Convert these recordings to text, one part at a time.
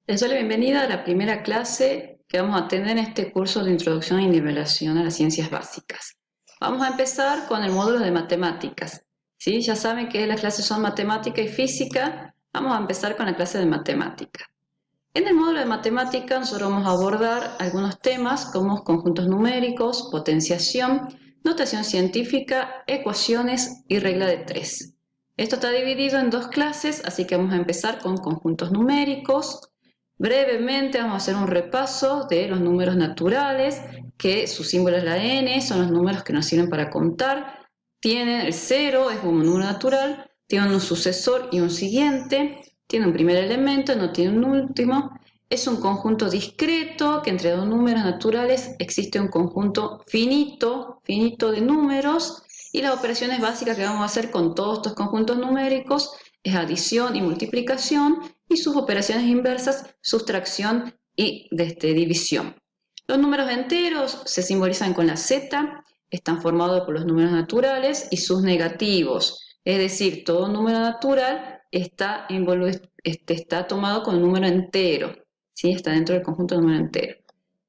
Les doy la bienvenida a la primera clase que vamos a tener en este curso de Introducción y Nivelación a las Ciencias Básicas. Vamos a empezar con el módulo de Matemáticas. ¿Sí? Ya saben que las clases son Matemática y Física. Vamos a empezar con la clase de Matemática. En el módulo de Matemática nosotros vamos a abordar algunos temas como conjuntos numéricos, potenciación, notación científica, ecuaciones y regla de tres. Esto está dividido en dos clases, así que vamos a empezar con conjuntos numéricos. Brevemente vamos a hacer un repaso de los números naturales, que su símbolo es la n, son los números que nos sirven para contar. Tienen el 0, es un número natural, tiene un sucesor y un siguiente, tiene un primer elemento, no tiene un último. Es un conjunto discreto, que entre dos números naturales existe un conjunto finito de números, y las operaciones básicas que vamos a hacer con todos estos conjuntos numéricos es adición y multiplicación, y sus operaciones inversas, sustracción y división. Los números enteros se simbolizan con la z, están formados por los números naturales y sus negativos, es decir, todo número natural está tomado con un número entero, ¿sí? Está dentro del conjunto de número entero.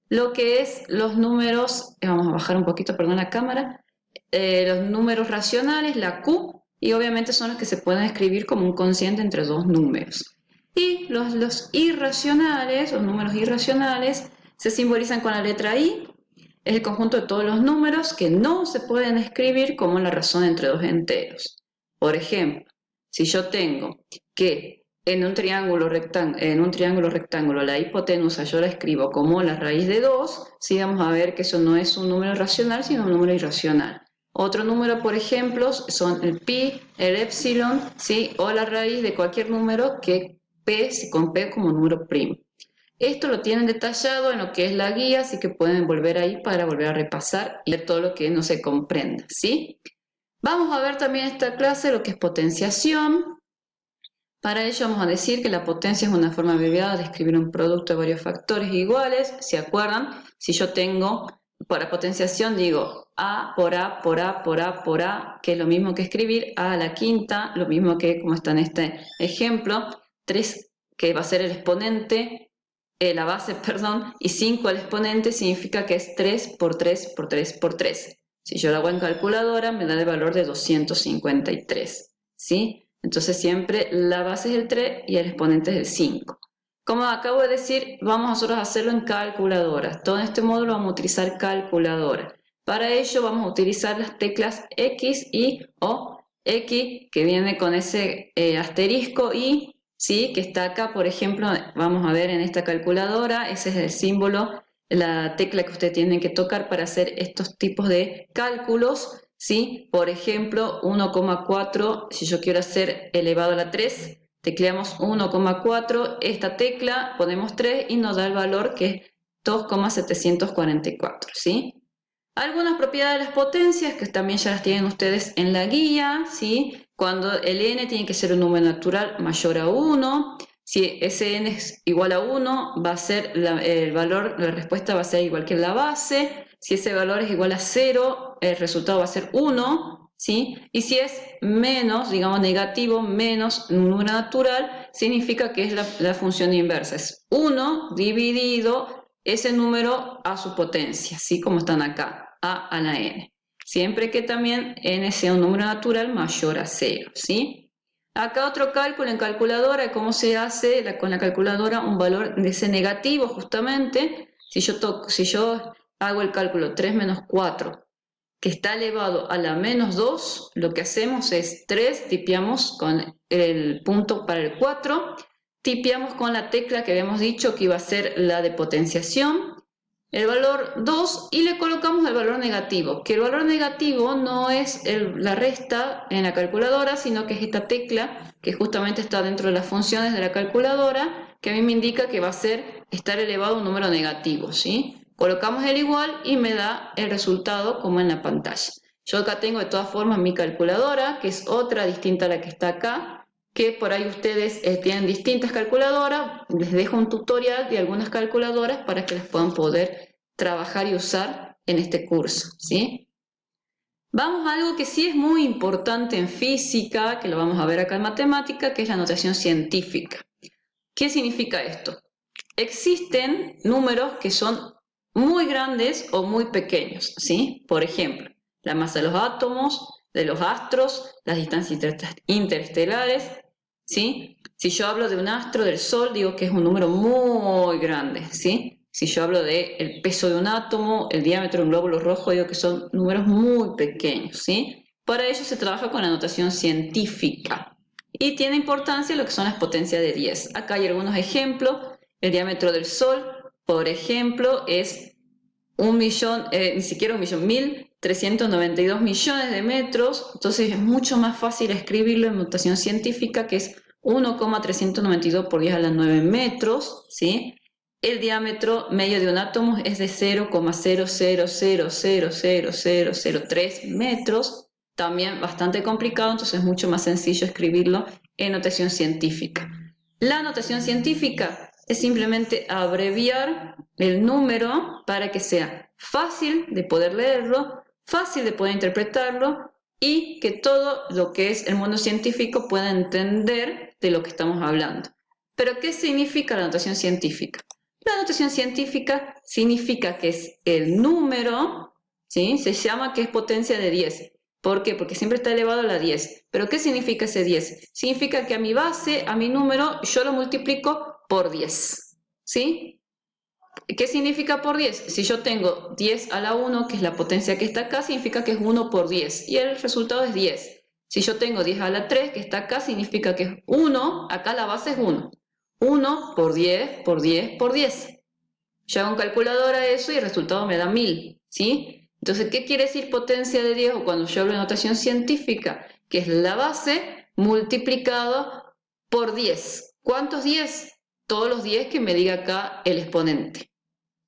Lo que es los números, vamos a bajar un poquito, perdón, la cámara, los números racionales, la Q, y obviamente son los que se pueden escribir como un cociente entre dos números. Y los irracionales, los números irracionales, se simbolizan con la letra I, es el conjunto de todos los números que no se pueden escribir como la razón entre dos enteros. Por ejemplo, si yo tengo que en un triángulo rectángulo la hipotenusa yo la escribo como la raíz de 2, sí vamos a ver que eso no es un número racional, sino un número irracional. Otro número, por ejemplo, son el pi, el epsilon, ¿sí? O la raíz de cualquier número que con p como número primo. Esto lo tienen detallado en lo que es la guía, así que pueden volver ahí para volver a repasar y ver todo lo que no se comprenda, ¿sí? Vamos a ver también en esta clase lo que es potenciación. Para ello vamos a decir que la potencia es una forma abreviada de escribir un producto de varios factores iguales. ¿Se acuerdan? Si yo tengo, para potenciación digo A por A por A por A por A, que es lo mismo que escribir A a la quinta, lo mismo que como está en este ejemplo, 3 que va a ser el exponente, la base, perdón, y 5 al exponente significa que es 3 por 3 por 3 por 3. Si yo lo hago en calculadora me da el valor de 253, ¿sí? Entonces siempre la base es el 3 y el exponente es el 5. Como acabo de decir, vamos nosotros a hacerlo en calculadora. Todo en este módulo vamos a utilizar calculadora. Para ello vamos a utilizar las teclas X, Y o X, que viene con ese asterisco y, ¿sí? Que está acá, por ejemplo, vamos a ver en esta calculadora, ese es el símbolo, la tecla que ustedes tienen que tocar para hacer estos tipos de cálculos, ¿sí? Por ejemplo, 1,4, si yo quiero hacer elevado a la 3, tecleamos 1,4, esta tecla, ponemos 3 y nos da el valor que es 2,744, ¿sí? Algunas propiedades de las potencias que también ya las tienen ustedes en la guía, ¿sí? Cuando el n tiene que ser un número natural mayor a 1, si ese n es igual a 1, va a ser el valor, la respuesta va a ser igual que la base. Si ese valor es igual a 0, el resultado va a ser 1, ¿sí? Y si es menos, digamos negativo, menos un número natural, significa que es la función inversa. Es 1 dividido ese número a su potencia, ¿sí? Como están acá, a la n. Siempre que también n sea un número natural mayor a 0, ¿sí? Acá otro cálculo en calculadora, cómo se hace con la calculadora un valor de ese negativo justamente. Si yo hago el cálculo 3 menos 4, que está elevado a la menos 2, lo que hacemos es 3, tipeamos con el punto para el 4, tipeamos con la tecla que habíamos dicho que iba a ser la de potenciación, el valor 2 y le colocamos el valor negativo, que el valor negativo no es la resta en la calculadora, sino que es esta tecla que justamente está dentro de las funciones de la calculadora, que a mí me indica que va a ser estar elevado a un número negativo, ¿sí? Colocamos el igual y me da el resultado como en la pantalla. Yo acá tengo de todas formas mi calculadora, que es otra distinta a la que está acá, que por ahí ustedes tienen distintas calculadoras. Les dejo un tutorial de algunas calculadoras para que las puedan poder trabajar y usar en este curso, ¿sí? Vamos a algo que sí es muy importante en física, que lo vamos a ver acá en matemática, que es la notación científica. ¿Qué significa esto? Existen números que son muy grandes o muy pequeños, ¿sí? Por ejemplo, la masa de los átomos, de los astros, las distancias interestelares, ¿sí? Si yo hablo de un astro del Sol, digo que es un número muy grande, ¿sí? Si yo hablo del peso de un átomo, el diámetro de un glóbulo rojo, digo que son números muy pequeños, ¿sí? Para ello se trabaja con la notación científica y tiene importancia lo que son las potencias de 10. Acá hay algunos ejemplos. El diámetro del Sol, por ejemplo, es 1.392 millones de metros, entonces es mucho más fácil escribirlo en notación científica, que es 1,392 por 10 a la 9 metros, ¿sí? El diámetro medio de un átomo es de 0,000000003 metros, también bastante complicado, entonces es mucho más sencillo escribirlo en notación científica. La notación científica es simplemente abreviar el número para que sea fácil de poder leerlo, fácil de poder interpretarlo y que todo lo que es el mundo científico pueda entender de lo que estamos hablando. ¿Pero qué significa la notación científica? La notación científica significa que es el número, ¿sí? Se llama que es potencia de 10. ¿Por qué? Porque siempre está elevado a la 10. ¿Pero qué significa ese 10? Significa que a mi base, a mi número, yo lo multiplico por 10. ¿Sí? ¿Qué significa por 10? Si yo tengo 10 a la 1, que es la potencia que está acá, significa que es 1 por 10. Y el resultado es 10. Si yo tengo 10 a la 3, que está acá, significa que es 1, acá la base es 1. 1 por 10 por 10 por 10. Yo hago un calculador a eso y el resultado me da 1000. ¿Sí? Entonces, ¿qué quiere decir potencia de 10? O cuando yo hablo de notación científica, que es la base multiplicado por 10. ¿Cuántos 10? Todos los 10 que me diga acá el exponente.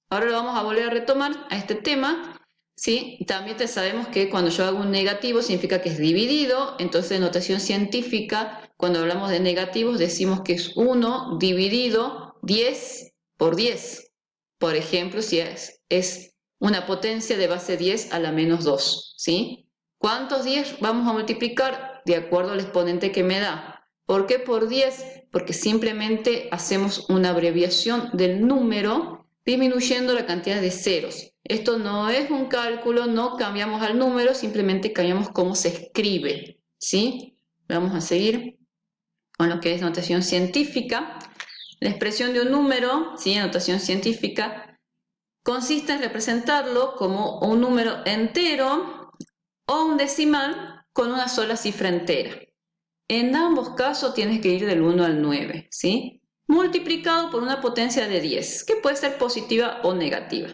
Ahora lo vamos a volver a retomar a este tema, ¿sí? También sabemos que cuando yo hago un negativo significa que es dividido, entonces en notación científica, cuando hablamos de negativos, decimos que es 1 dividido 10 por 10. Por ejemplo, si es una potencia de base 10 a la menos 2, ¿sí? ¿Cuántos 10 vamos a multiplicar? De acuerdo al exponente que me da. ¿Por qué por 10? Porque simplemente hacemos una abreviación del número disminuyendo la cantidad de ceros. Esto no es un cálculo, no cambiamos al número, simplemente cambiamos cómo se escribe, ¿sí? Vamos a seguir con lo que es notación científica. La expresión de un número, ¿sí? En notación científica, consiste en representarlo como un número entero o un decimal con una sola cifra entera. En ambos casos tienes que ir del 1 al 9, ¿sí? Multiplicado por una potencia de 10, que puede ser positiva o negativa.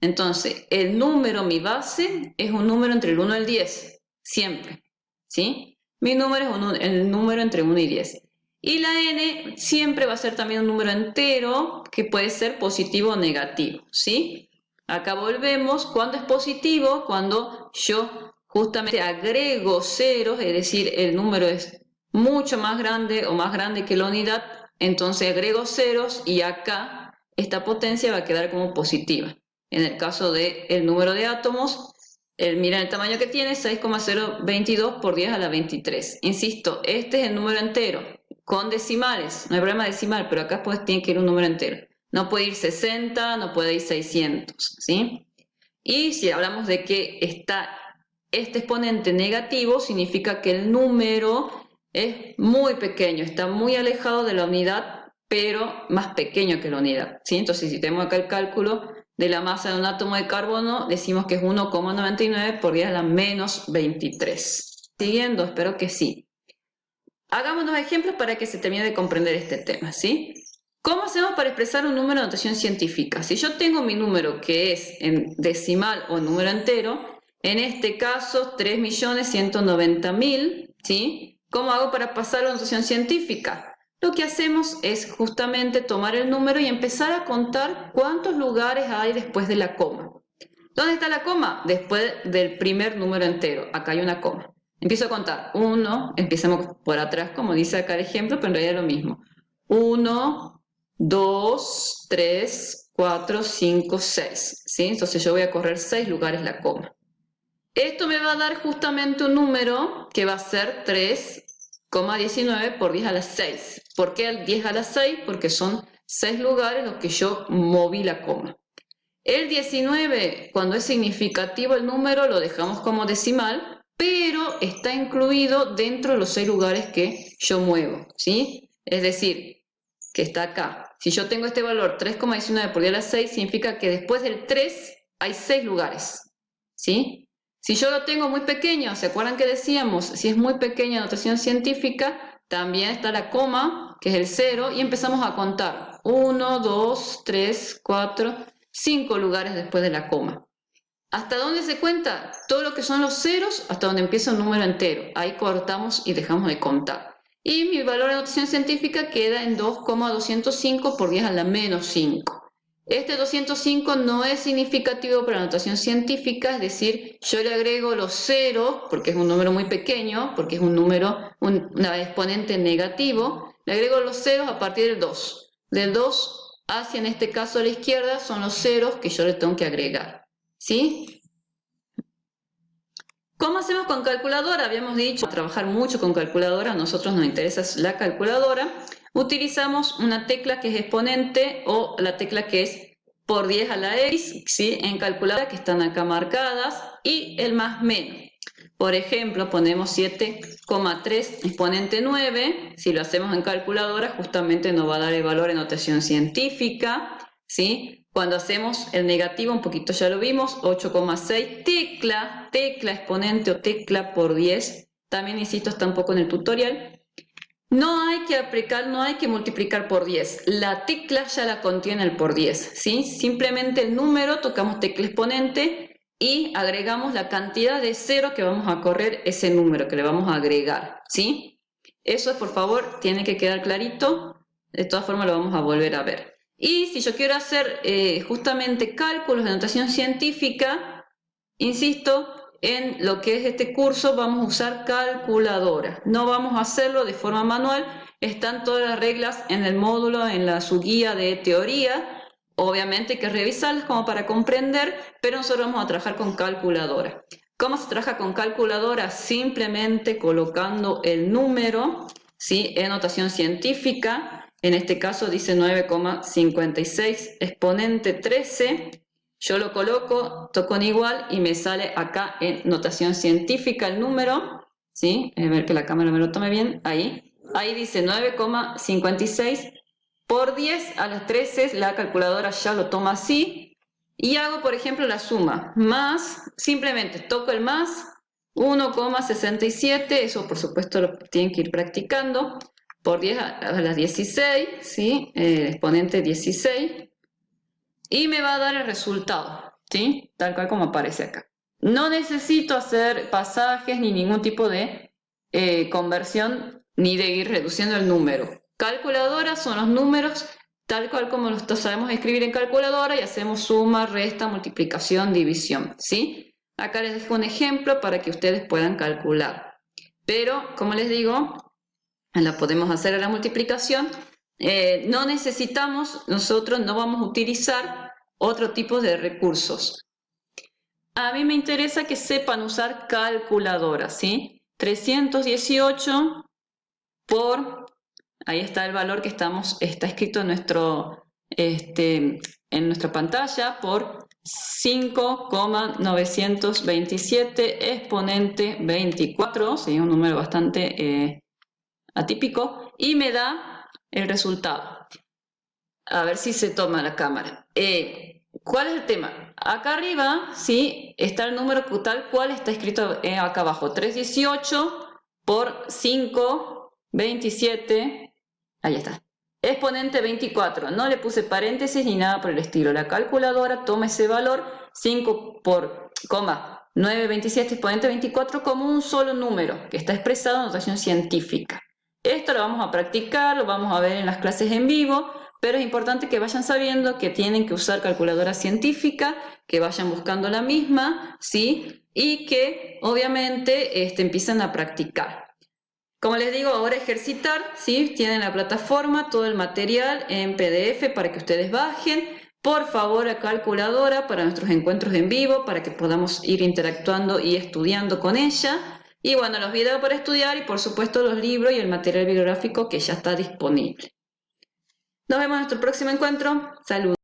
Entonces, el número, mi base, es un número entre el 1 y el 10, siempre, ¿sí? Mi número es el número entre 1 y 10. Y la n siempre va a ser también un número entero, que puede ser positivo o negativo, ¿sí? Acá volvemos, ¿cuándo es positivo? Cuando yo justamente agrego ceros, es decir, el número es mucho más grande o más grande que la unidad, entonces agrego ceros y acá esta potencia va a quedar como positiva. En el caso del número de átomos, mira el tamaño que tiene, 6,022 por 10 a la 23. Insisto, este es el número entero, con decimales, no hay problema decimal, pero acá pues tiene que ir un número entero. No puede ir 60, no puede ir 600, ¿sí? Y si hablamos de que está este exponente negativo, significa que el número es muy pequeño, está muy alejado de la unidad, pero más pequeño que la unidad, ¿sí? Entonces, si tenemos acá el cálculo de la masa de un átomo de carbono, decimos que es 1,99 por 10 a la menos 23. Siguiendo, espero que sí. Hagamos unos ejemplos para que se termine de comprender este tema, ¿sí? ¿Cómo hacemos para expresar un número de notación científica? Si yo tengo mi número que es en decimal o en número entero, en este caso 3.190.000, ¿sí? ¿Cómo hago para pasarlo a notación científica? Lo que hacemos es justamente tomar el número y empezar a contar cuántos lugares hay después de la coma. ¿Dónde está la coma? Después del primer número entero. Acá hay una coma. Empiezo a contar. 1, empecemos por atrás, como dice acá el ejemplo, pero en realidad es lo mismo. 1, 2, 3, 4, 5, 6. ¿Sí? Entonces yo voy a correr 6 lugares la coma. Esto me va a dar justamente un número que va a ser 3,19 por 10 a la 6. ¿Por qué 10 a la 6? Porque son 6 lugares los que yo moví la coma. El 19, cuando es significativo el número, lo dejamos como decimal, pero está incluido dentro de los 6 lugares que yo muevo, ¿sí? Es decir, que está acá. Si yo tengo este valor 3,19 por 10 a la 6, significa que después del 3 hay 6 lugares, ¿sí? Si yo lo tengo muy pequeño, ¿se acuerdan que decíamos? Si es muy pequeña notación científica, también está la coma, que es el 0, y empezamos a contar. 1, 2, 3, 4, 5 lugares después de la coma. ¿Hasta dónde se cuenta? Todo lo que son los ceros, hasta donde empieza un número entero. Ahí cortamos y dejamos de contar. Y mi valor de notación científica queda en 2,205 por 10 a la menos 5. Este 205 no es significativo para la notación científica, es decir, yo le agrego los ceros, porque es un número muy pequeño, porque es un número, una exponente negativo, le agrego los ceros a partir del 2. Del 2 hacia, en este caso a la izquierda, son los ceros que yo le tengo que agregar, ¿sí? ¿Cómo hacemos con calculadora? Habíamos dicho trabajar mucho con calculadora, a nosotros nos interesa la calculadora. Utilizamos una tecla que es exponente o la tecla que es por 10 a la x, ¿sí? En calculadora, que están acá marcadas, y el más menos. Por ejemplo, ponemos 7,3 exponente 9. Si lo hacemos en calculadora, justamente nos va a dar el valor en notación científica, ¿sí? Cuando hacemos el negativo, un poquito ya lo vimos, 8,6, tecla exponente o tecla por 10. También, insisto, está un poco en el tutorial. No hay que aplicar, no hay que multiplicar por 10. La tecla ya la contiene el por 10, ¿sí? Simplemente el número, tocamos tecla exponente y agregamos la cantidad de cero que vamos a correr ese número, que le vamos a agregar, ¿sí? Eso, por favor, tiene que quedar clarito. De todas formas, lo vamos a volver a ver. Y si yo quiero hacer justamente cálculos de notación científica, insisto, en lo que es este curso vamos a usar calculadora. No vamos a hacerlo de forma manual. Están todas las reglas en el módulo, en su guía de teoría. Obviamente hay que revisarlas como para comprender, pero nosotros vamos a trabajar con calculadora. ¿Cómo se trabaja con calculadora? Simplemente colocando el número, ¿sí? En notación científica. En este caso dice 9,56 exponente 13. Yo lo coloco, toco en igual y me sale acá en notación científica el número, ¿sí? A ver que la cámara me lo tome bien, ahí. Ahí dice 9,56 por 10 a las 13, la calculadora ya lo toma así. Y hago, por ejemplo, la suma, más, simplemente toco el más, 1,67, eso por supuesto lo tienen que ir practicando, por 10 a las 16, ¿sí? Exponente 16. Y me va a dar el resultado, ¿sí? Tal cual como aparece acá. No necesito hacer pasajes ni ningún tipo de conversión ni de ir reduciendo el número. Calculadora son los números tal cual como los sabemos escribir en calculadora y hacemos suma, resta, multiplicación, división, ¿sí? Acá les dejo un ejemplo para que ustedes puedan calcular. Pero, como les digo, la podemos hacer a la multiplicación. No necesitamos, nosotros no vamos a utilizar otro tipo de recursos. A mí me interesa que sepan usar calculadora, ¿sí? 318 por, ahí está el valor que está escrito en nuestra pantalla, por 5,927 exponente 24, ¿sí? Un número bastante atípico, y me da el resultado. A ver si se toma la cámara. ¿Cuál es el tema? Acá arriba, ¿sí? Está el número tal cual está escrito acá abajo. 318 por 5,27. Ahí está. Exponente 24. No le puse paréntesis ni nada por el estilo. La calculadora toma ese valor, 5 por, 927 exponente 24, como un solo número que está expresado en notación científica. Esto lo vamos a practicar, lo vamos a ver en las clases en vivo, pero es importante que vayan sabiendo que tienen que usar calculadora científica, que vayan buscando la misma, ¿sí? Y que obviamente empiecen a practicar. Como les digo, ahora ejercitar, ¿sí? Tienen la plataforma, todo el material en PDF para que ustedes bajen. Por favor, a calculadora para nuestros encuentros en vivo, para que podamos ir interactuando y estudiando con ella. Y bueno, los videos para estudiar y por supuesto los libros y el material bibliográfico que ya está disponible. Nos vemos en nuestro próximo encuentro. Saludos.